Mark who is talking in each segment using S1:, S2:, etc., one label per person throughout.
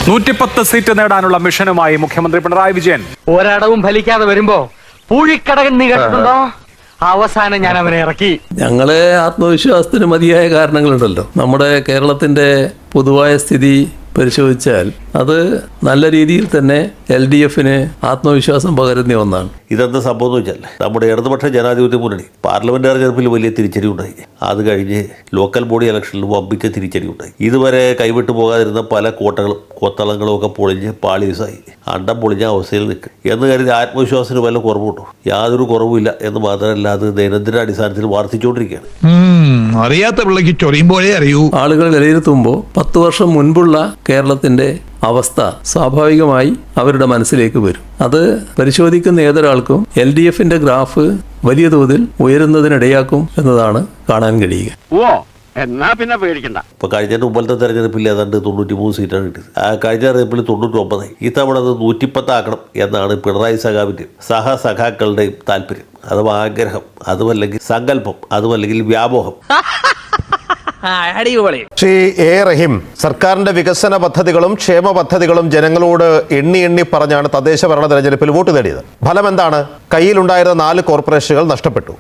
S1: 110 seat നേടാനുള്ള മിഷനുമായി മുഖ്യമന്ത്രി പിണറായി വിജയൻ.
S2: ഒരടവും ഫലിക്കാതെ വരുമ്പോ പൂഴിക്കടകൻ നീ കേട്ടിട്ടുണ്ടോ? അവസാനം ഞാൻ അവനെ ഇറക്കി.
S3: ഞങ്ങളെ ആത്മവിശ്വാസത്തിന് മതിയായ കാരണങ്ങളുണ്ടല്ലോ. നമ്മുടെ കേരളത്തിന്റെ പൊതുവായ സ്ഥിതി പരിശോധിച്ചാൽ അത് നല്ല രീതിയിൽ തന്നെ LDFന് ആത്മവിശ്വാസം പകരുന്ന ഒന്നാണ്.
S4: ഇതെന്താ സംഭവം എന്ന് വെച്ചാൽ നമ്മുടെ ഇടതുപക്ഷ ജനാധിപത്യ മുന്നണി പാർലമെന്റ് തെരഞ്ഞെടുപ്പിൽ വലിയ തിരിച്ചടി ഉണ്ടായി. അത് കഴിഞ്ഞ് ലോക്കൽ ബോഡി ഇലക്ഷനിൽ വമ്പിച്ച തിരിച്ചടി ഉണ്ടായി. ഇതുവരെ കൈവിട്ടു പോകാതിരുന്ന പല കോട്ടകളും കൊത്തളങ്ങളും ഒക്കെ പൊളിഞ്ഞ് പാളീസായി അണ്ടം പൊളിഞ്ഞ അവസ്ഥയിൽ നിൽക്കും എന്ന് കരുതി ആത്മവിശ്വാസത്തിന് വല്ല കുറവുണ്ടോ? യാതൊരു കുറവുമില്ല എന്ന് മാത്രമല്ല, അത് ദൈനംദിന അടിസ്ഥാനത്തിൽ വർദ്ധിച്ചുകൊണ്ടിരിക്കുകയാണ്.
S5: അറിയാത്ത പിള്ളക്ക് ചൊറിയുമ്പോഴേ അറിയൂ.
S3: ആളുകൾ വിലയിരുത്തുമ്പോൾ 10 വർഷം മുൻപുള്ള കേരളത്തിന്റെ അവസ്ഥ സ്വാഭാവികമായി അവരുടെ മനസ്സിലേക്ക് വരും. അത് പരിശോധിക്കുന്ന ഏതൊരാൾക്കും LDFന്റെ ഗ്രാഫ് വലിയ തോതിൽ ഉയരുന്നതിനിടയാക്കും എന്നതാണ് കാണാൻ കഴിയുക.
S2: എന്നാ പിന്നെ പേടിക്കണ്ട.
S4: ഇപ്പൊ കഴിഞ്ഞ മുമ്പത്തെ തെരഞ്ഞെടുപ്പിൽ ഏതാണ്ട് 93 സീറ്റാണ് കിട്ടിയത്. കഴിഞ്ഞ തെരഞ്ഞെടുപ്പിൽ 99. ഇത്തവണ അത് 110 ആക്കണം എന്നാണ് പിണറായി സഖാവിന്റെയും സഹാക്കളുടെയും താല്പര്യം, അഥവാ ആഗ്രഹം, അതുമല്ലെങ്കിൽ സങ്കല്പം, അതുമല്ലെങ്കിൽ വ്യാമോഹം.
S6: ശ്രീ A. റഹീം, സർക്കാരിന്റെ വികസന പദ്ധതികളും ക്ഷേമ പദ്ധതികളും ജനങ്ങളോട് എണ്ണി എണ്ണി പറഞ്ഞാണ് തദ്ദേശ ഭരണ തെരഞ്ഞെടുപ്പിൽ വോട്ട് നേടിയത്. ഫലം എന്താണ്? കയ്യിലുണ്ടായിരുന്ന 4 കോർപ്പറേഷനുകൾ നഷ്ടപ്പെട്ടു.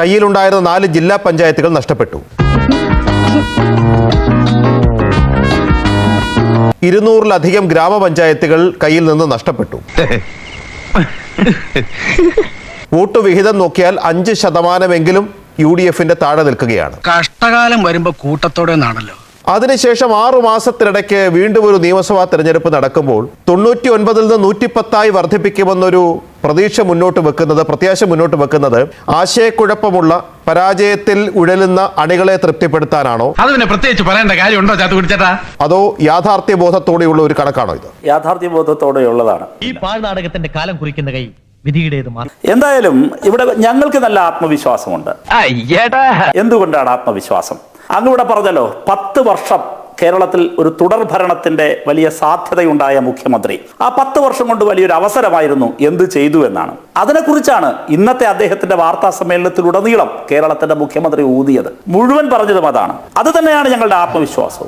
S6: കയ്യിലുണ്ടായിരുന്ന 4 ജില്ലാ പഞ്ചായത്തുകൾ നഷ്ടപ്പെട്ടു. 200-ലധികം ഗ്രാമപഞ്ചായത്തുകൾ കയ്യിൽ നിന്ന് നഷ്ടപ്പെട്ടു. വോട്ട് വിഹിതം നോക്കിയാൽ 5% UDFന്റെ താഴെ നിൽക്കുകയാണ്.
S7: കഷ്ടകാലം വരുമ്പോ കൂട്ടത്തോടെ നാണല്ലോ.
S6: അതിനുശേഷം 6 മാസത്തിനിടയ്ക്ക് വീണ്ടും ഒരു നിയമസഭാ തെരഞ്ഞെടുപ്പ് നടക്കുമ്പോൾ 99-ൽ നിന്ന് 110 വർദ്ധിപ്പിക്കുമെന്നൊരു പ്രതീക്ഷ മുന്നോട്ട് വെക്കുന്നത്, പ്രത്യാശ മുന്നോട്ട് വെക്കുന്നത് ആശയക്കുഴപ്പമുള്ള പരാജയത്തിൽ ഉഴലുന്ന അണികളെ തൃപ്തിപ്പെടുത്താനാണോ,
S7: അതിനെ പ്രത്യേകിച്ച് പറയേണ്ട കാര്യമുണ്ടോ ചാത്തുകുടിച്ചേട്ടാ?
S6: അതോ യാഥാർത്ഥ്യബോധത്തോടെയുള്ള ഒരു കണക്കാണോ ഇത്?
S8: യാഥാർത്ഥ്യബോധത്തോടെയുള്ളതാണ്.
S2: ഈ പാഴ്നാടകത്തിന്റെ കാലം കുറിക്കുന്ന കൈ വിധിയുടേത് മാത്രം.
S8: എന്തായാലും ഇവിടെ ഞങ്ങൾക്ക് നല്ല ആത്മവിശ്വാസമുണ്ട്. എന്തുകൊണ്ടാണ് ആത്മവിശ്വാസം? അങ്ങ് പറഞ്ഞല്ലോ 10 വർഷം കേരളത്തിൽ ഒരു തുടർ ഭരണത്തിന്റെ വലിയ സാധ്യതയുണ്ടായ മുഖ്യമന്ത്രി. ആ 10 വർഷം കൊണ്ട് വലിയൊരു അവസരമായിരുന്നു എന്ത് ചെയ്തു എന്നാണ്. അതിനെക്കുറിച്ചാണ് ഇന്നത്തെ അദ്ദേഹത്തിന്റെ വാർത്താ സമ്മേളനത്തിലുടനീളം കേരളത്തിന്റെ മുഖ്യമന്ത്രി ഊതിയത്. മുഴുവൻ പറഞ്ഞതും അതാണ്. അത് തന്നെയാണ് ഞങ്ങളുടെ ആത്മവിശ്വാസം.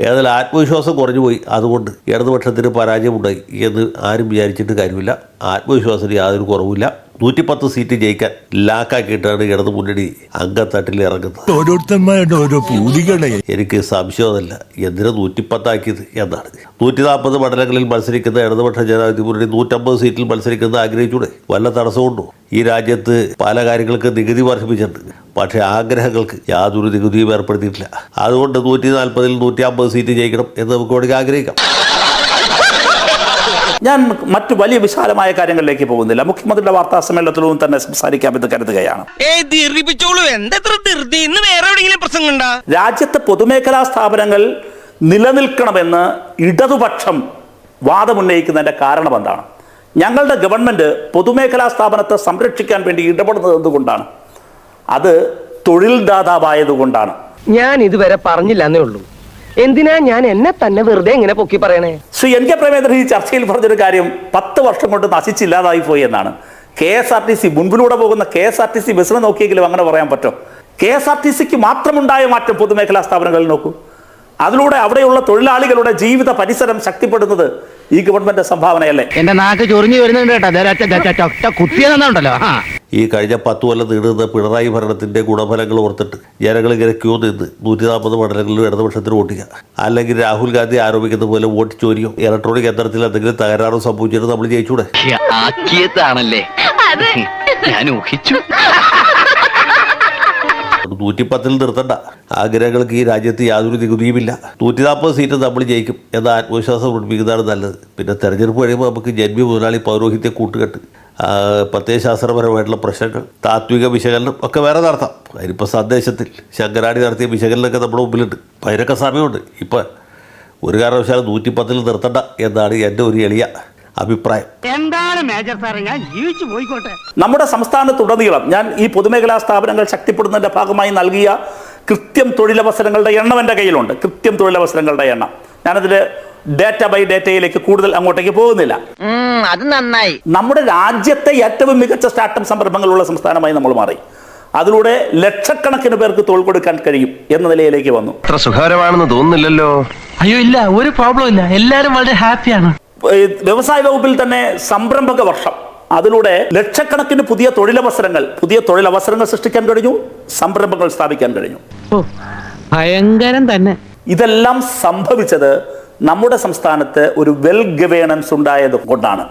S4: ഏതായാലും ആത്മവിശ്വാസം കുറഞ്ഞുപോയി, അതുകൊണ്ട് ഇടതുപക്ഷത്തിന് പരാജയമുണ്ടായി എന്ന് ആരും വിചാരിച്ചിട്ട് കാര്യമില്ല. ആത്മവിശ്വാസത്തിന് യാതൊരു കുറവില്ല. 110 സീറ്റ് ജയിക്കാൻ ലാക്കാക്കിയിട്ടാണ് ഇടതു മുന്നണി അങ്കത്തട്ടിൽ ഇറങ്ങുന്നത്. എനിക്ക് സംശയമല്ല എന്തിനാ 110 ആക്കിയത് എന്നാണ്. 140 മണ്ഡലങ്ങളിൽ മത്സരിക്കുന്ന ഇടതുപക്ഷ ജനാധിപത്യ മുന്നണി 150 സീറ്റിൽ മത്സരിക്കുന്നത് ആഗ്രഹിച്ചൂടെ? വല്ല തടസ്സമുണ്ടോ? ഈ രാജ്യത്ത് പല കാര്യങ്ങൾക്ക് നികുതി വർദ്ധിപ്പിച്ചിട്ടുണ്ട്, പക്ഷേ ആഗ്രഹങ്ങൾക്ക് യാതൊരു നികുതിയും ഏർപ്പെടുത്തിയിട്ടില്ല. അതുകൊണ്ട് 140-ൽ 150 സീറ്റ് ജയിക്കണം എന്ന് നമുക്ക് വേണമെങ്കിൽ ആഗ്രഹിക്കാം.
S8: ഞാൻ മറ്റു വലിയ വിശാലമായ കാര്യങ്ങളിലേക്ക് പോകുന്നില്ല. മുഖ്യമന്ത്രിയുടെ വാർത്താ സമ്മേളനത്തിലും തന്നെ സംസാരിക്കാമെന്ന് കരുതുകയാണ്. രാജ്യത്തെ പൊതുമേഖലാ സ്ഥാപനങ്ങൾ നിലനിൽക്കണമെന്ന് ഇടതുപക്ഷം വാദമുന്നയിക്കുന്നതിന്റെ കാരണം എന്താണ്? ഞങ്ങളുടെ ഗവൺമെന്റ് പൊതുമേഖലാ സ്ഥാപനത്തെ സംരക്ഷിക്കാൻ വേണ്ടി ഇടപെടുന്നത് എന്തുകൊണ്ടാണ്? അത് തൊഴിൽ ദാതാവായതുകൊണ്ടാണ്.
S2: ഞാൻ ഇതുവരെ പറഞ്ഞില്ല എന്നേ ഉള്ളൂ. എന്തിനാ ഞാൻ എന്നെ തന്നെ വെറുതെ ഇങ്ങനെ പൊക്കി പറയണേ?
S8: ശ്രീ N. K. പ്രേമേന്ദ്രൻ ഈ ചർച്ചയിൽ പറഞ്ഞൊരു കാര്യം 10 വർഷം കൊണ്ട് നശിച്ചില്ലാതായി പോയി എന്നാണ്. KSRTC മുൻപിലൂടെ പോകുന്ന KSRTC ബസ്സിനെ നോക്കിയെങ്കിലും അങ്ങനെ പറയാൻ പറ്റും? KSRTCക്ക് മാത്രമുണ്ടായ മാറ്റം പൊതുമേഖലാ സ്ഥാപനങ്ങളിൽ നോക്കൂ. അതിലൂടെ അവിടെയുള്ള തൊഴിലാളികളുടെ ജീവിത പരിസരം ശക്തിപ്പെടുന്നത് ഈ ഗവൺമെന്റ് സംഭാവനയല്ലേ?
S2: എന്റെ നാക്ക് ചൊറിഞ്ഞു വരുന്നുണ്ട് കേട്ടോ, കുത്തിയെന്നുണ്ടല്ലോ.
S4: ഈ കഴിഞ്ഞ 10 കൊല്ലം നീണ്ടുന്ന പിണറായി ഭരണത്തിന്റെ ഗുണഫലങ്ങൾ ഓർത്തിട്ട് ജനങ്ങൾ ഇങ്ങനെ ക്യൂ നിന്ന് 140 മണ്ഡലങ്ങളിൽ ഇടതുപക്ഷത്തിന് വോട്ട് ചെയ്യുക, അല്ലെങ്കിൽ രാഹുൽ ഗാന്ധി ആരോപിക്കുന്ന പോലെ വോട്ട് ചോരിയോ ഇലക്ട്രോണിക് യന്ത്രത്തിൽ എന്തെങ്കിലും തകരാറോ സംഭവിച്ചിട്ട് നമ്മൾ ജയിച്ചൂടെ?
S2: ഞാൻ ഊഹിച്ചു.
S4: 110-ൽ നിർത്തണ്ട. ആഗ്രഹങ്ങൾക്ക് ഈ രാജ്യത്ത് യാതൊരു നികുതിയുമില്ല. 140 സീറ്റ് നമ്മൾ ജയിക്കും എന്ന ആത്മവിശ്വാസം പഠിപ്പിക്കുന്നതാണ് നല്ലത്. പിന്നെ തെരഞ്ഞെടുപ്പ് കഴിയുമ്പോൾ നമുക്ക് ജന്മി മുതലാളി പൗരോഹിത്യ കൂട്ടുകെട്ട്, പ്രത്യയശാസ്ത്രപരമായിട്ടുള്ള പ്രശ്നങ്ങൾ, താത്വിക വിശകലനം ഒക്കെ വേറെ നടത്താം. അതിനിപ്പോൾ സന്ദേശത്തിൽ ശങ്കരാടി നടത്തിയ വിശകലനമൊക്കെ നമ്മുടെ മുമ്പിലുണ്ട്. അതിനൊക്കെ സമയമുണ്ട്. ഇപ്പം ഒരു കാരണവശാലും 110-ൽ നിർത്തണ്ട എന്നാണ് എൻ്റെ ഒരു എളിയ അഭിപ്രായം.
S2: എന്താണ് മേജർ സാറേ, ഞാൻ ജീവിച്ചു പോയിക്കോട്ടെ.
S8: നമ്മുടെ സംസ്ഥാനത്തുടനീളം ഞാൻ ഈ പൊതുമേഖലാ സ്ഥാപനങ്ങൾ ശക്തിപ്പെടുന്നതിന്റെ ഭാഗമായി നൽകിയ കൃത്യം തൊഴിലവസരങ്ങളുടെ എണ്ണം എൻ്റെ കയ്യിലുണ്ട്. കൃത്യം തൊഴിലവസരങ്ങളുടെ എണ്ണം ഞാനതിൽ ഡേറ്റ ബൈ ഡേറ്റയിലേക്ക് കൂടുതൽ അങ്ങോട്ടേക്ക് പോകുന്നില്ല.
S2: അത് നന്നായി.
S8: നമ്മുടെ രാജ്യത്തെ ഏറ്റവും മികച്ച സ്റ്റാർട്ടപ്പ് സംരംഭങ്ങളുള്ള സംസ്ഥാനമായി നമ്മൾ മാറി. അതിലൂടെ ലക്ഷക്കണക്കിന് പേർക്ക് തൊഴിൽ കൊടുക്കാൻ കഴിയും എന്ന നിലയിലേക്ക് വന്നു.
S9: അത്ര സുഖകരമാണെന്ന് തോന്നുന്നില്ലല്ലോ.
S2: അയ്യോ ഇല്ല, ഒരു പ്രോബ്ലം ഇല്ല, എല്ലാരും വളരെ ഹാപ്പിയാണ്.
S8: വ്യവസായ വകുപ്പിൽ തന്നെ സംരംഭക വർഷം, അതിലൂടെ ലക്ഷക്കണക്കിന് പുതിയ തൊഴിലവസരങ്ങൾ സൃഷ്ടിക്കാൻ കഴിഞ്ഞു, സംരംഭങ്ങൾ സ്ഥാപിക്കാൻ കഴിഞ്ഞു.
S2: ഭയങ്കരം തന്നെ.
S8: ഇതെല്ലാം സംഭവിച്ചത് നമ്മുടെ സംസ്ഥാനത്ത് ഒരു വെൽ ഗവേണൻസ് ഉണ്ടായത് കൊണ്ടാണ്.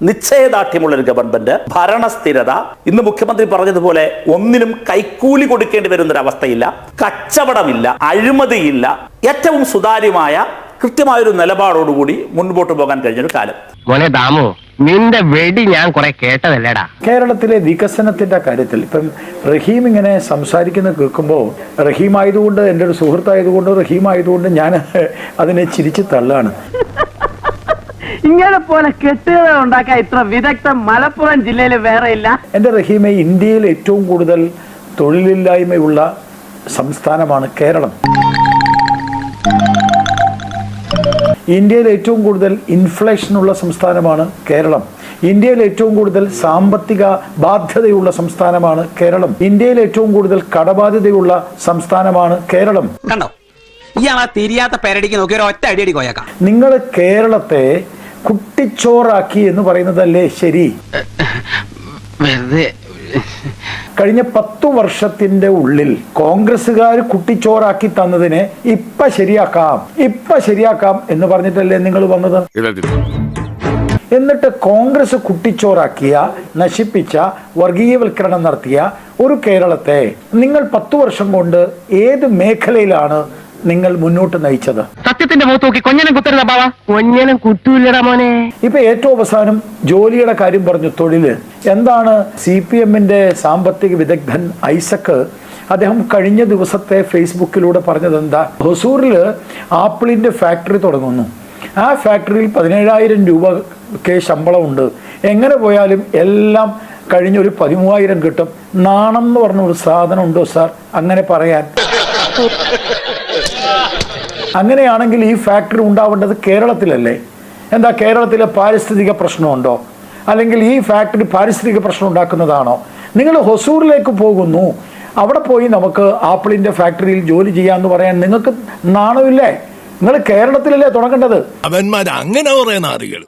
S8: നിശ്ചയദാർഢ്യമുള്ള ഒരു ഗവൺമെന്റ്, ഭരണസ്ഥിരത. ഇന്ന് മുഖ്യമന്ത്രി പറഞ്ഞതുപോലെ ഒന്നിനും കൈക്കൂലി കൊടുക്കേണ്ടി വരുന്നൊരവസ്ഥയില്ല, കച്ചവടമില്ല, അഴിമതിയില്ല, ഏറ്റവും സുതാര്യമായ കൃത്യമായൊരു നിലപാടോടുകൂടി മുൻപോട്ട് പോകാൻ കഴിഞ്ഞൊരു കാലം.
S9: മോനെ ദാമു, നിന്റെ വെടി ഞാൻ കുറെ കേട്ടതല്ലേടാ.
S10: കേരളത്തിലെ വികസനത്തിന്റെ കാര്യത്തിൽ ഇപ്പം റഹീം ഇങ്ങനെ സംസാരിക്കുന്നത് കേൾക്കുമ്പോൾ, റഹീം ആയതുകൊണ്ട്, എൻ്റെ ഒരു സുഹൃത്തായതുകൊണ്ട്, റഹീം ആയതുകൊണ്ട് ഞാൻ അതിനെ ചിരിച്ചു തള്ളാണ്.
S2: ഇങ്ങനെ പോലെ കെട്ടുകഥ ഉണ്ടാക്കാൻ ഇത്ര വിദഗ്ധം മലപ്പുറം ജില്ലയിൽ വേറെ ഇല്ല.
S10: എൻ്റെ റഹീമെ, ഇന്ത്യയിൽ ഏറ്റവും കൂടുതൽ തൊഴിലില്ലായ്മയുള്ള സംസ്ഥാനമാണ് കേരളം. ഇന്ത്യയിൽ ഏറ്റവും കൂടുതൽ ഇൻഫ്ലേഷനുള്ള സംസ്ഥാനമാണ് കേരളം. ഇന്ത്യയിൽ ഏറ്റവും കൂടുതൽ സാമ്പത്തിക ബാധ്യതയുള്ള സംസ്ഥാനമാണ് കേരളം. ഇന്ത്യയിൽ ഏറ്റവും കൂടുതൽ കടബാധ്യതയുള്ള സംസ്ഥാനമാണ് കേരളം.
S2: കണ്ടോ, ഇയാളെ തിരിയാത്ത പേരടിക്ക് നോക്കി ഒരു ഒറ്റ അടിയടി കോയക്കാം.
S10: നിങ്ങൾ കേരളത്തെ കുട്ടിച്ചോറാക്കി എന്ന് പറയുന്നതല്ലേ ശരി? കഴിഞ്ഞ 10 വർഷത്തിന്റെ ഉള്ളിൽ കോൺഗ്രസ്സുകാർ കുട്ടിച്ചോറാക്കി തന്നതിനെ ഇപ്പൊ ശരിയാക്കാം എന്ന് പറഞ്ഞിട്ടല്ലേ നിങ്ങൾ വന്നത്? എന്നിട്ട് കോൺഗ്രസ് കുട്ടിച്ചോറാക്കിയ, നശിപ്പിച്ച, വർഗീയവൽക്കരണം നടത്തിയ ഒരു കേരളത്തെ നിങ്ങൾ 10 വർഷം കൊണ്ട് ഏത് മേഖലയിലാണ് നിങ്ങൾ മുന്നോട്ട് നയിച്ചത്?
S9: സത്യത്തിന്റെ മുഖത്ത് നോക്കി കൊഞ്ഞനം കുത്തരുന്ന ബാവ. കൊഞ്ഞനം കുത്തൂല്ലടാ മോനെ.
S10: ഇപ്പൊ ഏറ്റവും അവസാനം ജോലിയുടെ കാര്യം പറഞ്ഞു, തൊഴില്. എന്താണ് CPM-ന്റെ സാമ്പത്തിക വിദഗ്ധൻ ഐസക്ക്, അദ്ദേഹം കഴിഞ്ഞ ദിവസത്തെ ഫേസ്ബുക്കിലൂടെ പറഞ്ഞത് എന്താ? ഹൊസൂറിൽ ആപ്പിളിന്റെ ഫാക്ടറി തുടങ്ങുന്നു. ആ ഫാക്ടറിയിൽ 17,000 രൂപയ്ക്ക് ശമ്പളമുണ്ട്. എങ്ങനെ പോയാലും എല്ലാം കഴിഞ്ഞൊരു 13,000 കിട്ടും. നാണം എന്ന് പറഞ്ഞ ഒരു സാധനം ഉണ്ടോ സാർ അങ്ങനെ പറയാൻ? അങ്ങനെയാണെങ്കിൽ ഈ ഫാക്ടറി ഉണ്ടാവേണ്ടത് കേരളത്തിലല്ലേ? എന്താ കേരളത്തിലെ പാരിസ്ഥിതിക പ്രശ്നമുണ്ടോ? അല്ലെങ്കിൽ ഈ ഫാക്ടറി പാരിസ്ഥിതിക പ്രശ്നം ഉണ്ടാക്കുന്നതാണോ? നിങ്ങൾ ഹൊസൂറിലേക്ക് പോകുന്നു, അവിടെ പോയി നമുക്ക് ആപ്പിളിന്റെ ഫാക്ടറിയിൽ ജോലി ചെയ്യാന്ന് പറയാൻ നിങ്ങൾക്ക് നാണമില്ലേ? നിങ്ങൾ കേരളത്തിലല്ലേ തുടങ്ങേണ്ടത്?
S5: അങ്ങനെ പറയുന്ന ആളുകൾ.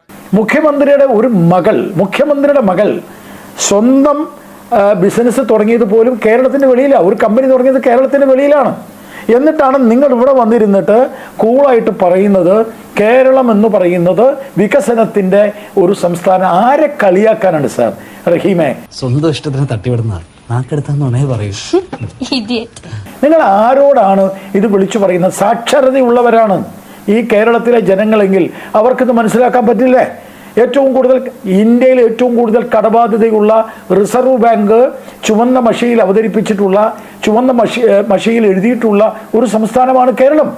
S10: മുഖ്യമന്ത്രിയുടെ മകൾ സ്വന്തം ബിസിനസ് തുടങ്ങിയത് പോലും കേരളത്തിന്റെ വെളിയിലാണ്. ഒരു കമ്പനി തുടങ്ങിയത് കേരളത്തിന്റെ വെളിയിലാണ്. എന്നിട്ടാണ് നിങ്ങൾ ഇവിടെ വന്നിരുന്നിട്ട് കൂളായിട്ട് പറയുന്നത് കേരളം എന്ന് പറയുന്നത് വികസനത്തിന്റെ ഒരു സംസ്ഥാനം. ആരെ കളിയാക്കാനാണ് സാർ റഹീമെ?
S11: സ്വന്തം ഇഷ്ടത്തിന് തട്ടിവിടുന്ന നാക്കെടുത്താന്നേ പറയൂ.
S10: നിങ്ങൾ ആരോടാണ് ഇത് വിളിച്ചു പറയുന്നത്? സാക്ഷരതയുള്ളവരാണ് ഈ കേരളത്തിലെ ജനങ്ങളെങ്കിൽ അവർക്കിത് മനസ്സിലാക്കാൻ പറ്റില്ലേ? ഇന്ത്യയിൽ ഏറ്റവും കൂടുതൽ കടബാധ്യതയുള്ള റിസർവ് ബാങ്ക് ചുവന്ന മഷിയിൽ എഴുതിയിട്ടുള്ള ഒരു സംസ്ഥാനമാണ് കേരളം.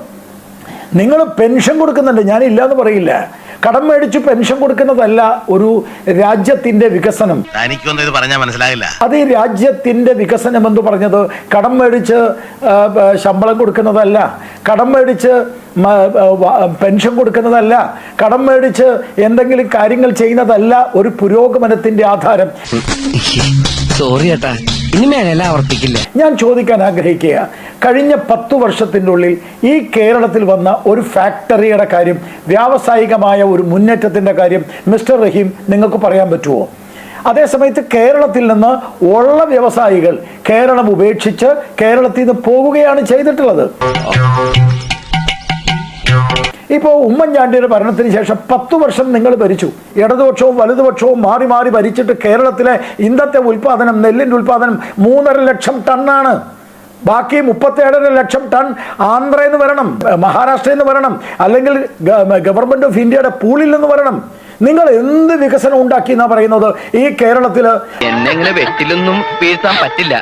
S10: നിങ്ങൾ പെൻഷൻ കൊടുക്കുന്നുണ്ട്, ഞാനില്ലാന്ന് പറയില്ല. കടം മേടിച്ച് പെൻഷൻ കൊടുക്കുന്നതല്ല ഒരു രാജ്യത്തിന്റെ വികസനം. അത് ഈ രാജ്യത്തിന്റെ വികസനം എന്ന് പറഞ്ഞത് കടം മേടിച്ച് ശമ്പളം കൊടുക്കുന്നതല്ല, കടം മേടിച്ച് പെൻഷൻ കൊടുക്കുന്നതല്ല, കടം മേടിച്ച് എന്തെങ്കിലും കാര്യങ്ങൾ ചെയ്യുന്നതല്ല ഒരു പുരോഗമനത്തിന്റെ ആധാരം.
S2: സോറി ഏട്ടാ, ഇനിമേല ആവർത്തിക്കില്ല.
S10: ഞാൻ ചോദിക്കാൻ ആഗ്രഹിക്കുക, കഴിഞ്ഞ 10 വർഷത്തിൻ്റെ ഉള്ളിൽ ഈ കേരളത്തിൽ വന്ന ഒരു ഫാക്ടറിയുടെ കാര്യം, വ്യാവസായികമായ ഒരു മുന്നേറ്റത്തിന്റെ കാര്യം മിസ്റ്റർ റഹീം നിങ്ങൾക്ക് പറയാൻ പറ്റുമോ? അതേസമയത്ത് കേരളത്തിൽ നിന്ന് ഉള്ള വ്യവസായികൾ കേരളം ഉപേക്ഷിച്ച് കേരളത്തിൽ നിന്ന് പോവുകയാണ് ചെയ്തിട്ടുള്ളത്. ഇപ്പോൾ ഉമ്മൻചാണ്ടിയുടെ ഭരണത്തിന് ശേഷം 10 വർഷം നിങ്ങൾ ഭരിച്ചു. ഇടതുപക്ഷവും വലതുപക്ഷവും മാറി മാറി ഭരിച്ചിട്ട് കേരളത്തിലെ ഇന്നത്തെ ഉൽപാദനം, നെല്ലിന്റെ ഉൽപാദനം 3.5 ലക്ഷം ടണ്ണാണ്. ബാക്കി 37.5 ലക്ഷം ടൺ ആന്ധ്രയിൽ നിന്ന് വരണം, മഹാരാഷ്ട്രയിൽ നിന്ന് വരണം, അല്ലെങ്കിൽ ഗവൺമെന്റ് ഓഫ് ഇന്ത്യയുടെ പൂളിൽ നിന്ന് വരണം. നിങ്ങൾ എന്ത് വികസനം ഉണ്ടാക്കി എന്നാ പറയുന്നത് ഈ കേരളത്തില്?
S9: എന്നെ വെട്ടിലൊന്നും വീഴ്ത്താൻ പറ്റില്ല.